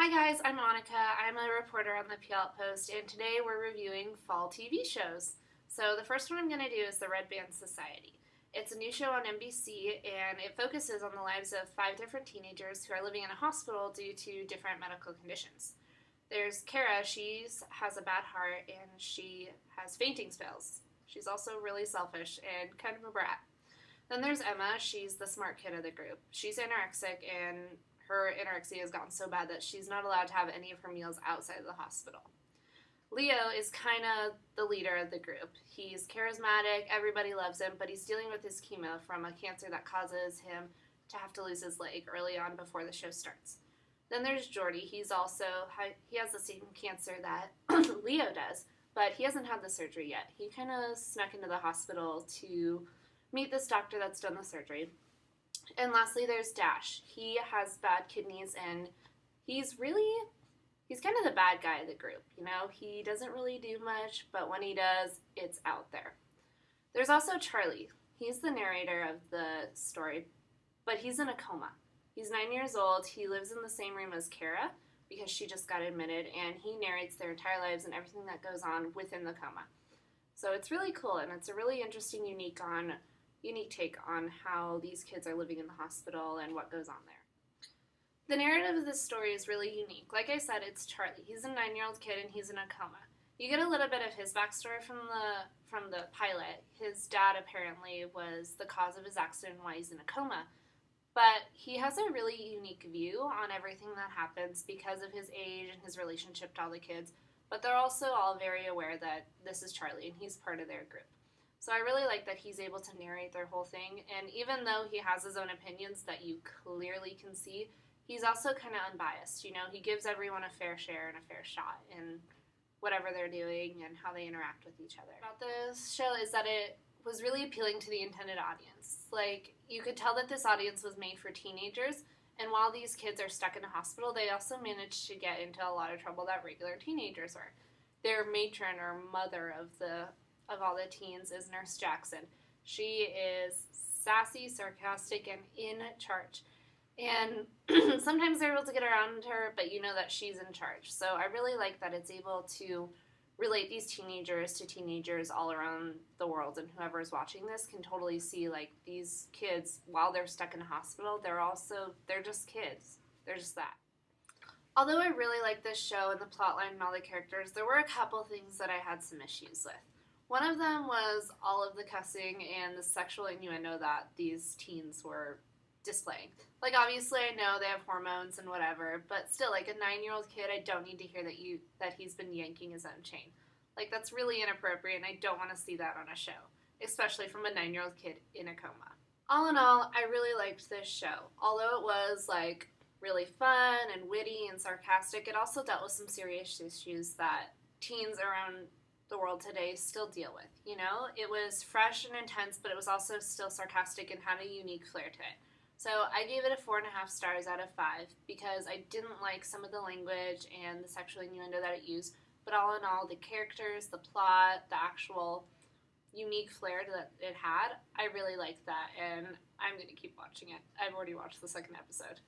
Hi guys, I'm Monica. I'm a reporter on the Puyallup Post, and today we're reviewing fall TV shows. So the first one I'm going to do is The Red Band Society. It's a new show on NBC, and it focuses on the lives of 5 different teenagers who are living in a hospital due to different medical conditions. There's Kara. She has a bad heart, and she has fainting spells. She's also really selfish and kind of a brat. Then there's Emma. She's the smart kid of the group. She's anorexic, and her anorexia has gotten so bad that she's not allowed to have any of her meals outside of the hospital. Leo is kind of the leader of the group. He's charismatic, everybody loves him, but he's dealing with his chemo from a cancer that causes him to have to lose his leg early on before the show starts. Then there's Jordy. He has the same cancer that Leo does, but he hasn't had the surgery yet. He kind of snuck into the hospital to meet this doctor that's done the surgery. And lastly, there's Dash. He has bad kidneys, and he's kind of the bad guy of the group. You know, he doesn't really do much, but when he does, it's out there. There's also Charlie. He's the narrator of the story, but he's in a coma. He's 9 years old. He lives in the same room as Kara because she just got admitted, and he narrates their entire lives and everything that goes on within the coma. So it's really cool, and it's a really interesting, unique take on how these kids are living in the hospital and what goes on there. The narrative of this story is really unique. Like I said, it's Charlie. He's a 9-year-old kid and he's in a coma. You get a little bit of his backstory from the pilot. His dad apparently was the cause of his accident and why he's in a coma. But he has a really unique view on everything that happens because of his age and his relationship to all the kids. But they're also all very aware that this is Charlie and he's part of their group. So I really like that he's able to narrate their whole thing, and even though he has his own opinions that you clearly can see, he's also kind of unbiased. You know, he gives everyone a fair share and a fair shot in whatever they're doing and how they interact with each other. About this show is that it was really appealing to the intended audience. Like, you could tell that this audience was made for teenagers, and while these kids are stuck in a hospital, they also managed to get into a lot of trouble that regular teenagers were. Their matron or mother of all the teens is Nurse Jackson. She is sassy, sarcastic, and in charge. And sometimes they're able to get around her, but you know that she's in charge. So I really like that it's able to relate these teenagers to teenagers all around the world, and whoever's watching this can totally see, like, these kids, while they're stuck in a hospital, they're just kids. They're just that. Although I really like this show and the plotline and all the characters, there were a couple things that I had some issues with. One of them was all of the cussing and the sexual innuendo that these teens were displaying. Like, obviously, I know they have hormones and whatever, but still, like, a 9-year-old kid, I don't need to hear that he's been yanking his own chain. Like, that's really inappropriate, and I don't want to see that on a show, especially from a 9-year-old kid in a coma. All in all, I really liked this show. Although it was, like, really fun and witty and sarcastic, it also dealt with some serious issues that teens around the world today still deal with. You know, it was fresh and intense, but it was also still sarcastic and had a unique flair to it. So I gave it a 4.5 stars out of 5 because I didn't like some of the language and the sexual innuendo that it used, but all in all, the characters, the plot, the actual unique flair that it had, I really liked that, and I'm going to keep watching it. I've already watched the second episode.